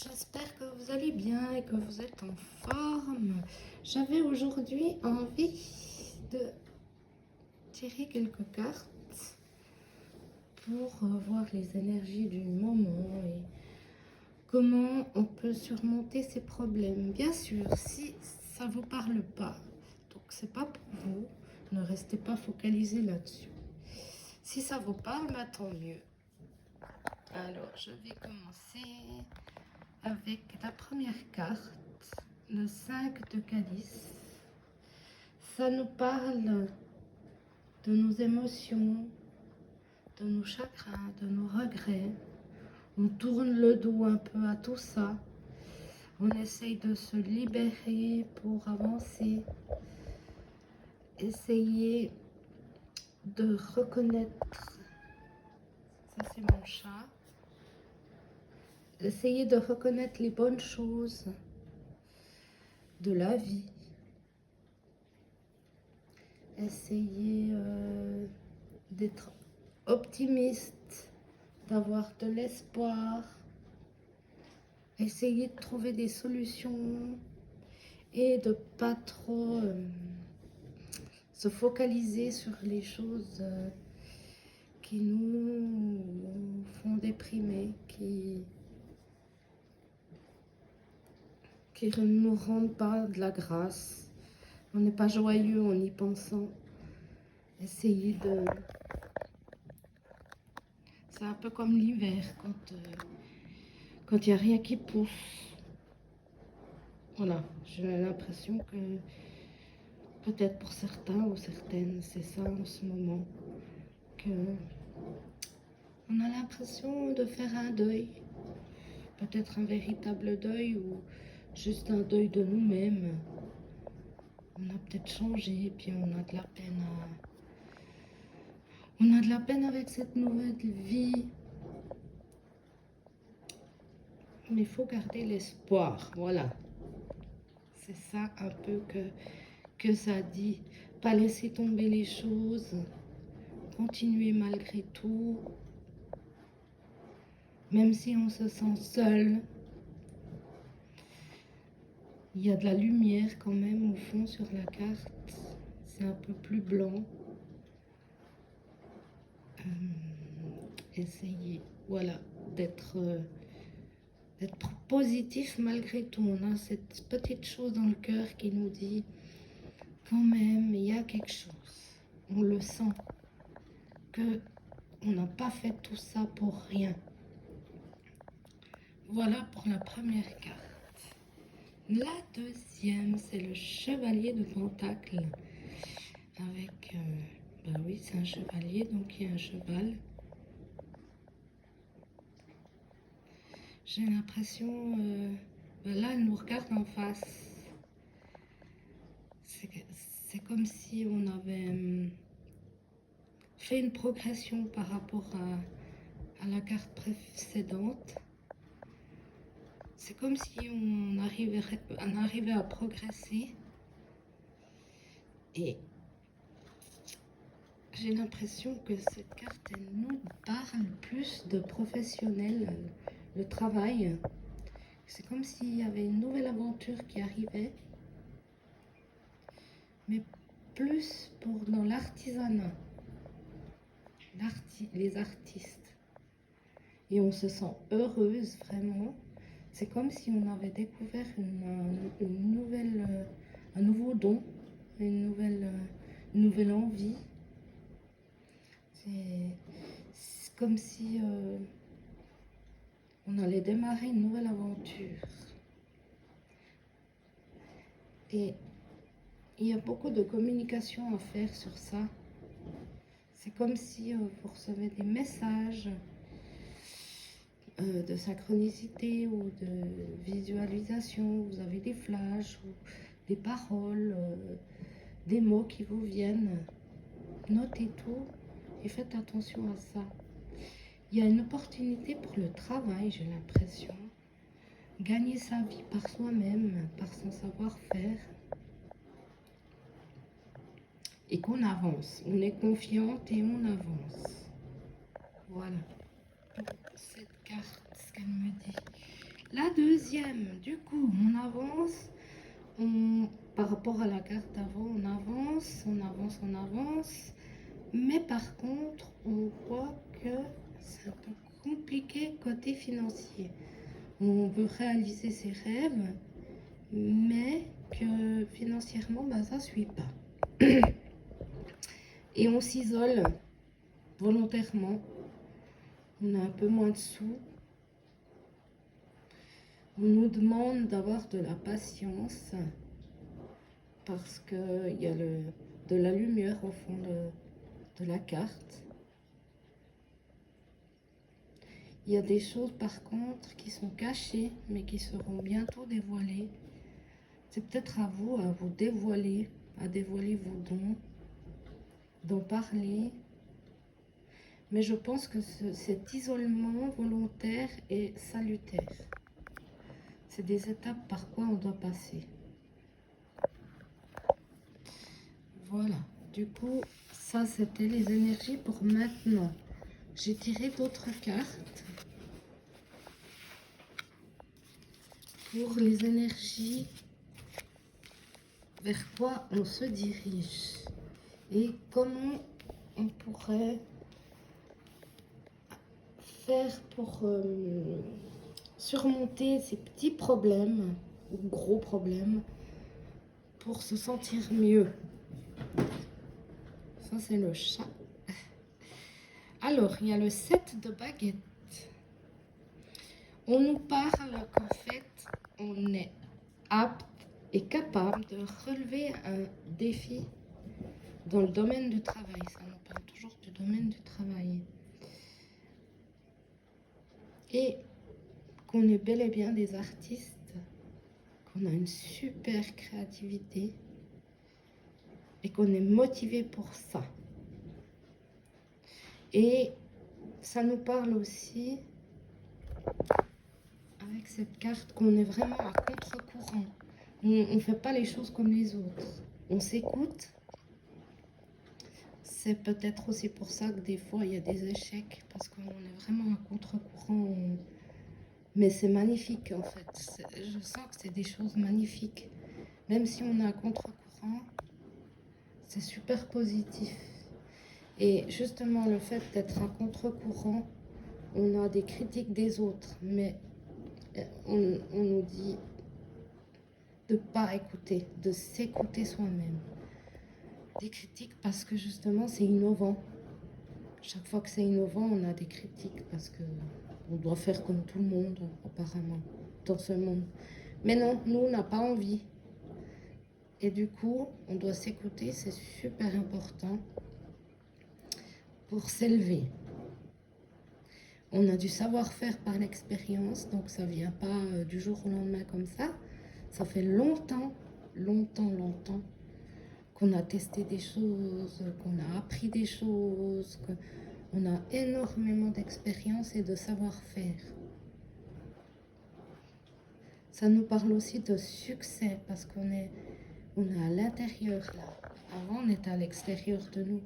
J'espère que vous allez bien et que vous êtes en forme. J'avais aujourd'hui envie de tirer quelques cartes pour voir les énergies du moment et comment on peut surmonter ces problèmes. Bien sûr, si ça ne vous parle pas, donc c'est pas pour vous, ne restez pas focalisé là-dessus. Si ça vous parle, bah, tant mieux. Alors, je vais commencer avec la première carte, le 5 de calice. Ça nous parle de nos émotions, de nos chagrins, de nos regrets. On tourne le dos un peu à tout ça. On essaye de se libérer pour avancer. Essayer de reconnaître, ça c'est mon chat, essayer de reconnaître les bonnes choses de la vie. Essayer d'être optimiste, d'avoir de l'espoir, essayer de trouver des solutions et de pas trop se focaliser sur les choses qui nous font déprimer, qui ne nous rendent pas de la grâce. On n'est pas joyeux en y pensant. Essayer de... C'est un peu comme l'hiver, quand il n'y a rien qui pousse. Voilà, j'ai l'impression que peut-être pour certains ou certaines, c'est ça en ce moment, que on a l'impression de faire un deuil. Peut-être un véritable deuil ou juste un deuil de nous-mêmes. On a peut-être changé, puis on a de la peine On a de la peine avec cette nouvelle vie. Mais il faut garder l'espoir, voilà. C'est ça un peu que ça dit. Pas laisser tomber les choses. Continuer malgré tout. Même si on se sent seul. Il y a de la lumière quand même au fond sur la carte. C'est un peu plus blanc. Essayez, voilà, d'être positif malgré tout. On a cette petite chose dans le cœur qui nous dit quand même, il y a quelque chose. On le sent, que on n'a pas fait tout ça pour rien. Voilà pour la première carte. La deuxième, c'est le chevalier de Pentacle. Avec, bah oui, c'est un chevalier, donc il y a un cheval. J'ai l'impression, là, elle nous regarde en face. C'est comme si on avait fait une progression par rapport à la carte précédente. C'est comme si on arrivait à progresser. Et j'ai l'impression que cette carte, elle nous parle plus de professionnel, le travail. C'est comme s'il y avait une nouvelle aventure qui arrivait, mais plus dans l'artisanat, les artistes. Et on se sent heureuse vraiment. C'est comme si on avait découvert un nouveau don, une nouvelle envie. C'est comme si on allait démarrer une nouvelle aventure. Et il y a beaucoup de communication à faire sur ça. C'est comme si vous recevez des messages de synchronicité ou de visualisation. Vous avez des flashs ou des paroles, des mots qui vous viennent. Notez tout et faites attention à ça. Il y a une opportunité pour le travail, j'ai l'impression. Gagner sa vie par soi-même, par son savoir-faire. Et qu'on avance. On est confiante et on avance. Voilà. Pour cette carte, ce qu'elle me dit. La deuxième. Du coup, on avance. Par rapport à la carte d'avant, on avance, on avance, on avance. Mais par contre, on voit que c'est un peu compliqué côté financier. On veut réaliser ses rêves, mais que financièrement, bah, ça ne suit pas. Et on s'isole volontairement. On a un peu moins de sous. On nous demande d'avoir de la patience parce qu'il y a de la lumière au fond de la carte. Il y a des choses par contre qui sont cachées mais qui seront bientôt dévoilées. C'est peut-être à vous dévoiler, à dévoiler vos dons, d'en parler. Mais je pense que cet isolement volontaire est salutaire. C'est des étapes par quoi on doit passer. Voilà, du coup, ça c'était les énergies pour maintenant. J'ai tiré d'autres cartes pour les énergies vers quoi on se dirige et comment on pourrait faire pour surmonter ces petits problèmes ou gros problèmes pour se sentir mieux. Ça, c'est le chat. Alors, il y a le 7 de baguette. On nous parle qu'en fait, on est apte et capable de relever un défi dans le domaine du travail. Ça nous parle toujours du domaine du travail. Et qu'on est bel et bien des artistes, qu'on a une super créativité et qu'on est motivé pour ça. Et ça nous parle aussi, avec cette carte, qu'on est vraiment à contre-courant. On ne fait pas les choses comme les autres. On s'écoute. C'est peut-être aussi pour ça que des fois, il y a des échecs, parce qu'on est vraiment à contre-courant. Mais c'est magnifique, en fait. Je sens que c'est des choses magnifiques. Même si on est à contre-courant, c'est super positif. Et justement, le fait d'être à contre-courant, on a des critiques des autres, mais on nous dit de ne pas écouter, de s'écouter soi-même. Des critiques parce que justement, c'est innovant. Chaque fois que c'est innovant, on a des critiques parce que on doit faire comme tout le monde, apparemment, dans ce monde. Mais non, nous, on n'a pas envie. Et du coup, on doit s'écouter, c'est super important pour s'élever. On a du savoir-faire par l'expérience, donc ça ne vient pas du jour au lendemain comme ça. Ça fait longtemps qu'on a testé des choses, qu'on a appris des choses, qu'on a énormément d'expérience et de savoir-faire. Ça nous parle aussi de succès parce qu'on est à l'intérieur là. Avant, on était à l'extérieur de nous.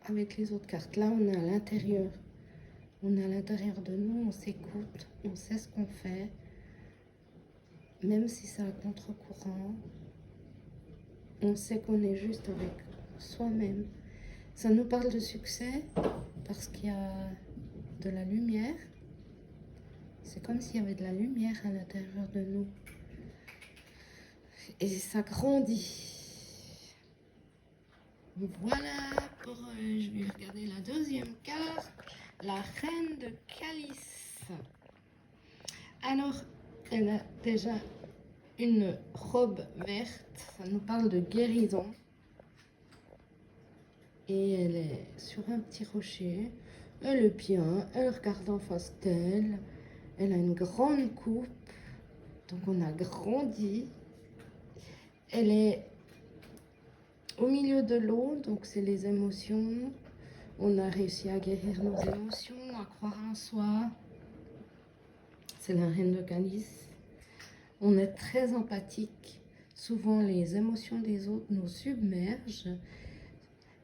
Avec les autres cartes, là, on est à l'intérieur. On est à l'intérieur de nous, on s'écoute, on sait ce qu'on fait. Même si c'est à contre-courant, on sait qu'on est juste avec soi-même. Ça nous parle de succès parce qu'il y a de la lumière. C'est comme s'il y avait de la lumière à l'intérieur de nous. Et ça grandit. Voilà, je vais regarder la deuxième carte, la reine de calice. Alors, elle a déjà une robe verte, ça nous parle de guérison. Et elle est sur un petit rocher, elle est bien, elle regarde en face d'elle, elle a une grande coupe, donc on a grandi. Elle est au milieu de l'eau, donc c'est les émotions. On a réussi à guérir nos émotions, à croire en soi. C'est la reine de calice. On est très empathique. Souvent, les émotions des autres nous submergent.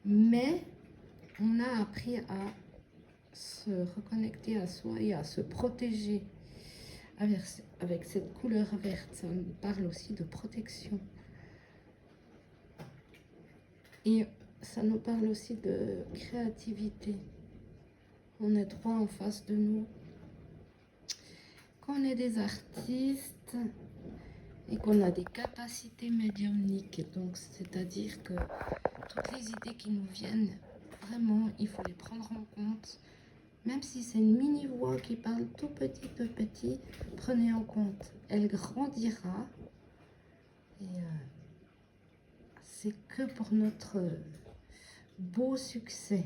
Mais on a appris à se reconnecter à soi et à se protéger. avec cette couleur verte. Ça nous parle aussi de protection. Et ça nous parle aussi de créativité. On est trois en face de nous. Quand on est des artistes et qu'on a des capacités médiumniques, donc c'est-à-dire que toutes les idées qui nous viennent, vraiment, il faut les prendre en compte. Même si c'est une mini-voix qui parle tout petit, prenez en compte. Elle grandira. Et c'est que pour notre beau succès.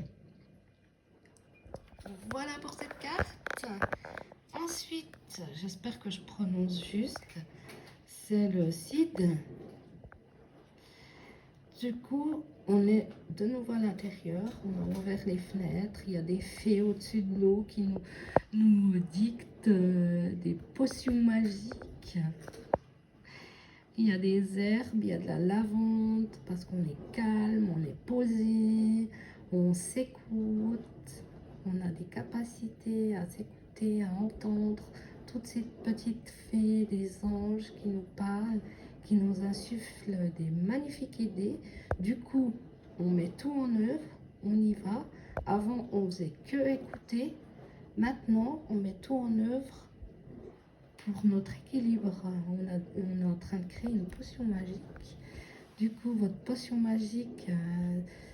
Voilà pour cette carte. Ensuite, j'espère que je prononce juste, c'est le Cid. Du coup, on est de nouveau à l'intérieur, on a ouvert les fenêtres, il y a des fées au-dessus de l'eau qui nous dictent des potions magiques. Il y a des herbes, il y a de la lavande, parce qu'on est calme, on est posé, on s'écoute, on a des capacités à s'écouter, à entendre toutes ces petites fées, des anges qui nous parlent, qui nous insufflent des magnifiques idées. Du coup, on met tout en œuvre, on y va. Avant, on faisait que écouter. Maintenant, on met tout en œuvre pour notre équilibre. On est en train de créer une potion magique. Du coup, votre potion magique,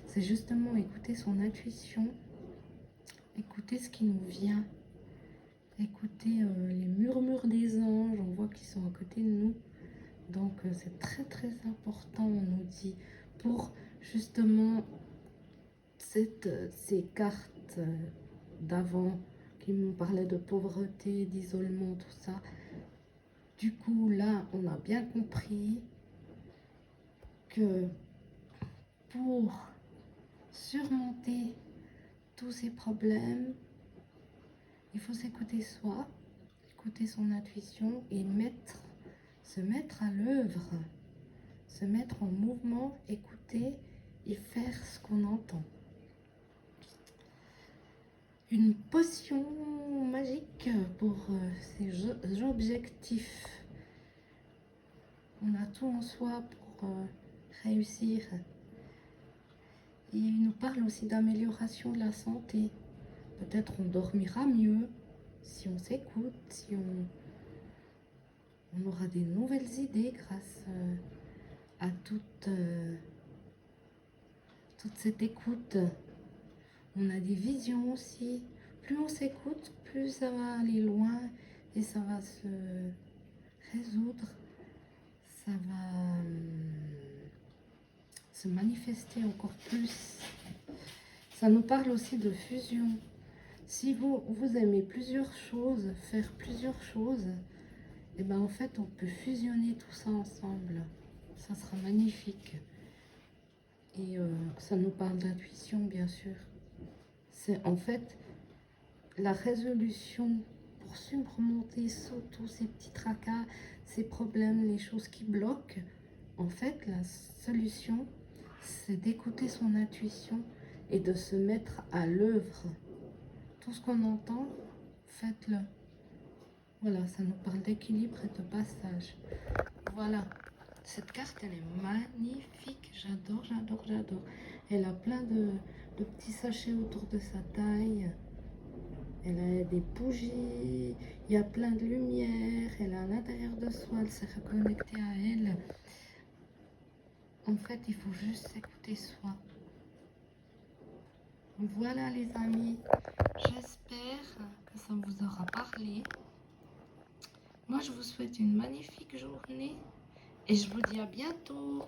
c'est justement écouter son intuition, écouter ce qui nous vient, écouter les murmures des anges. On voit qu'ils sont à côté de nous. Donc, c'est très important, on nous dit, pour justement ces cartes d'avant qui nous parlaient de pauvreté, d'isolement, tout ça. Du coup, là, on a bien compris que pour surmonter tous ces problèmes, il faut s'écouter soi, écouter son intuition et se mettre à l'œuvre, se mettre en mouvement, écouter et faire ce qu'on entend. Une potion magique pour ces objectifs. On a tout en soi pour réussir. Et il nous parle aussi d'amélioration de la santé. Peut-être on dormira mieux si on s'écoute, si on aura des nouvelles idées grâce à toute cette écoute. On a des visions aussi. Plus on s'écoute, plus ça va aller loin et ça va se résoudre. Ça va se manifester encore plus. Ça nous parle aussi de fusion. Si vous aimez plusieurs choses, faire plusieurs choses, et ben en fait on peut fusionner tout ça ensemble. Ça sera magnifique. Et ça nous parle d'intuition, bien sûr. C'est en fait la résolution pour surmonter tous ces petits tracas, ces problèmes, les choses qui bloquent. En fait, la solution, c'est d'écouter son intuition et de se mettre à l'œuvre. Tout ce qu'on entend, faites-le. Voilà, ça nous parle d'équilibre et de passage. Voilà, cette carte, elle est magnifique. J'adore. Elle a plein de petits sachets autour de sa taille. Elle a des bougies, il y a plein de lumière. Elle a à l'intérieur de soi, elle s'est reconnectée à elle. En fait, il faut juste s'écouter soi. Voilà les amis, j'espère que ça vous aura parlé. Moi, je vous souhaite une magnifique journée et je vous dis à bientôt.